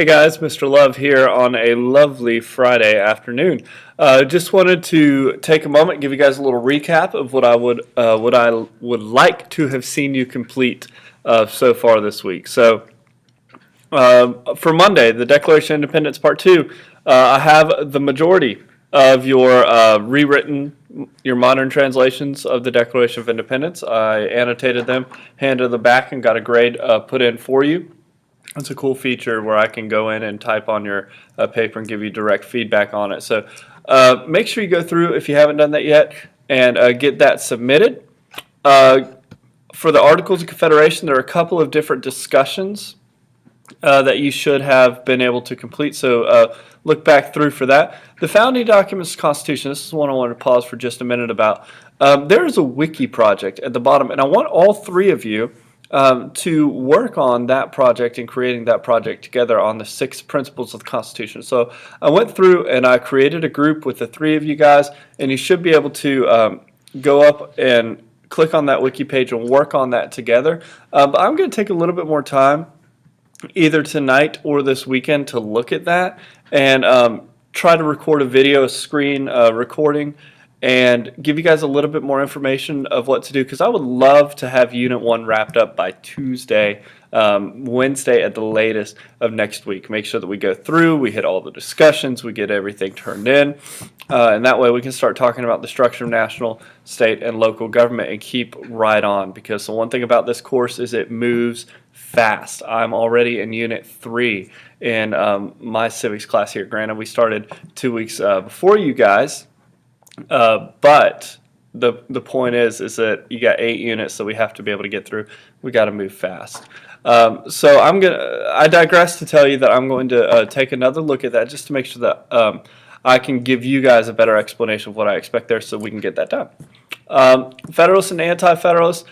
Hey guys, Mr. Love here on a lovely Friday afternoon. Just wanted to take a moment and give you guys a little recap of what I would like to have seen you complete so far this week. For Monday, the Declaration of Independence Part 2, I have the majority of your your modern translations of the Declaration of Independence. I annotated them, handed them back, and got a grade put in for you. It's a cool feature where I can go in and type on your paper and give you direct feedback on it. So make sure you go through if you haven't done that yet and get that submitted. For the Articles of Confederation, there are a couple of different discussions that you should have been able to complete. So look back through for that. The founding documents of the Constitution, this is one I want to pause for just a minute about. There is a wiki project at the bottom, and I want all three of you to work on that project and creating that project together on the 6 principles of the Constitution. So I went through and I created a group with the 3 of you guys, and you should be able to go up and click on that wiki page and work on that together. But I'm going to take a little bit more time either tonight or this weekend to look at that and try to record a video, a screen recording, and give you guys a little bit more information of what to do, because I would love to have Unit 1 wrapped up by Tuesday, Wednesday at the latest of next week. Make sure that we go through, we hit all the discussions, we get everything turned in, and that way we can start talking about the structure of national, state, and local government and keep right on, because the one thing about this course is it moves fast. I'm already in Unit 3 in my civics class here. Granted, we started 2 weeks before you guys, but the point is that you got 8 units that we have to be able to get through. We got to move fast. So I digress to tell you that I'm going to take another look at that just to make sure that I can give you guys a better explanation of what I expect there, so we can get that done. Federalists and Anti-Federalists,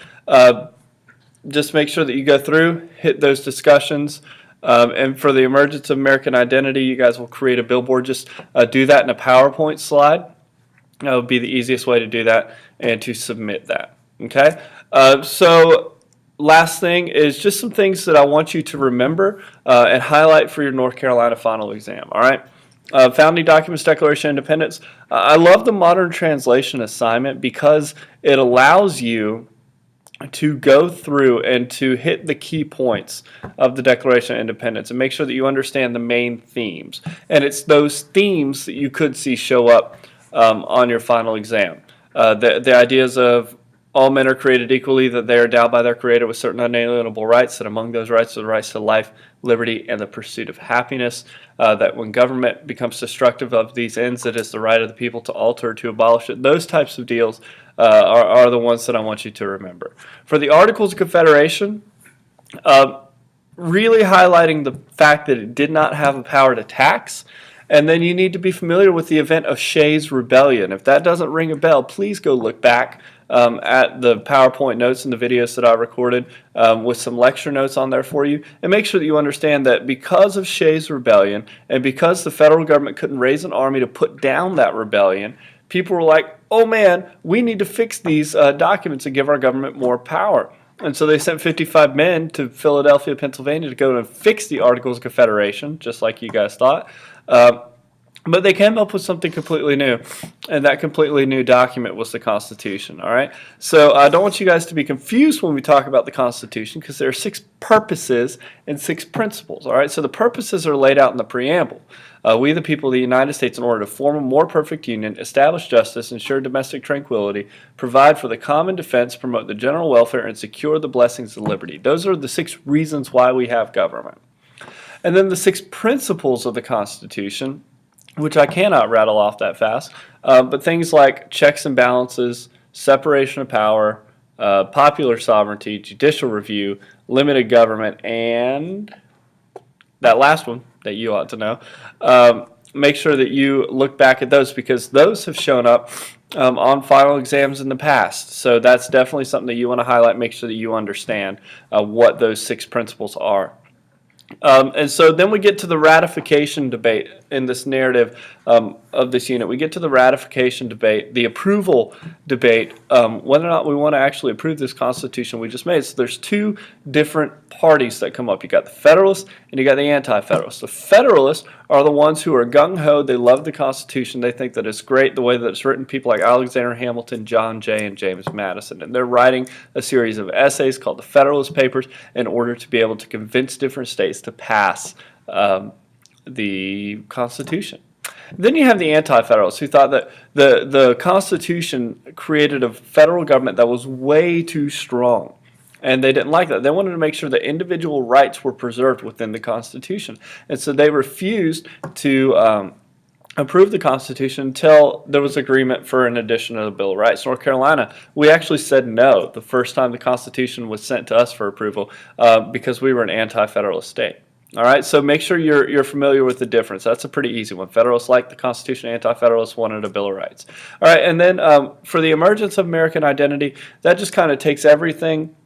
just make sure that you go through, hit those discussions. And for the emergence of American identity, you guys will create a billboard. Just do that in a PowerPoint slide. That would be the easiest way to do that and to submit that. Okay? So last thing is just some things that I want you to remember and highlight for your North Carolina final exam. All right? Founding Documents, Declaration of Independence. I love the modern translation assignment because it allows you to go through and to hit the key points of the Declaration of Independence and make sure that you understand the main themes. And it's those themes that you could see show up on your final exam. The ideas of all men are created equally, that they are endowed by their Creator with certain unalienable rights, that among those rights are the rights to life, liberty, and the pursuit of happiness, that when government becomes destructive of these ends, it is the right of the people to alter or to abolish it. Those types of deals are the ones that I want you to remember. For the Articles of Confederation, really highlighting the fact that it did not have the power to tax. And then you need to be familiar with the event of Shays' Rebellion. If that doesn't ring a bell, please go look back at the PowerPoint notes and the videos that I recorded with some lecture notes on there for you. And make sure that you understand that because of Shays' Rebellion and because the federal government couldn't raise an army to put down that rebellion, people were like, oh man, we need to fix these documents and give our government more power. And so they sent 55 men to Philadelphia, Pennsylvania to go and fix the Articles of Confederation, just like you guys thought. But they came up with something completely new, and that completely new document was the Constitution, all right? So I don't want you guys to be confused when we talk about the Constitution, because there are 6 purposes and 6 principles, all right? So the purposes are laid out in the preamble. We, the people of the United States, in order to form a more perfect union, establish justice, ensure domestic tranquility, provide for the common defense, promote the general welfare, and secure the blessings of liberty. Those are the 6 reasons why we have government. And then the 6 principles of the Constitution, which I cannot rattle off that fast, but things like checks and balances, separation of power, popular sovereignty, judicial review, limited government, and that last one that you ought to know. Make sure that you look back at those, because those have shown up on final exams in the past. So that's definitely something that you want to highlight. Make sure that you understand what those 6 principles are. And so then we get to the ratification debate in this narrative of this unit. We get to the ratification debate, the approval debate, whether or not we want to actually approve this Constitution we just made. So there's two different parties that come up. You got the Federalists and you got the Anti-Federalists. The Federalists are the ones who are gung-ho. They love the Constitution. They think that it's great the way that it's written. People like Alexander Hamilton, John Jay, and James Madison. And they're writing a series of essays called the Federalist Papers in order to be able to convince different states to pass the Constitution. Then you have the Anti-Federalists who thought that the Constitution created a federal government that was way too strong. And they didn't like that. They wanted to make sure that individual rights were preserved within the Constitution. And so they refused to approve the Constitution until there was agreement for an addition of the Bill of Rights. North Carolina, we actually said no the first time the Constitution was sent to us for approval because we were an anti-federalist state. All right, so make sure you're familiar with the difference. That's a pretty easy one. Federalists liked the Constitution, Anti-Federalists wanted a Bill of Rights. All right, and then for the emergence of American identity, that just kind of takes everything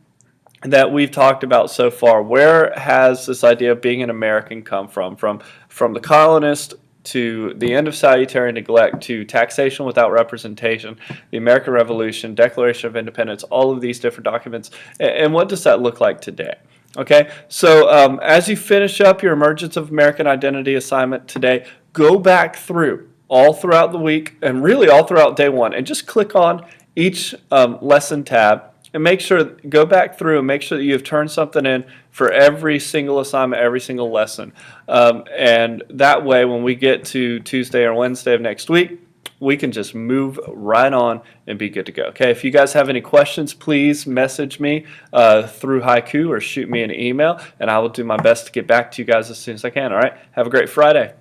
that we've talked about so far. Where has this idea of being an American come from? From the colonist to the end of salutary neglect to taxation without representation, the American Revolution, Declaration of Independence, all of these different documents. And what does that look like today? Okay, so as you finish up your Emergence of American Identity assignment today, go back through all throughout the week and really all throughout day one and just click on each lesson tab and go back through and make sure that you have turned something in for every single assignment, every single lesson. And that way, when we get to Tuesday or Wednesday of next week, we can just move right on and be good to go. Okay, if you guys have any questions, please message me through Haiku or shoot me an email, and I will do my best to get back to you guys as soon as I can. All right, have a great Friday.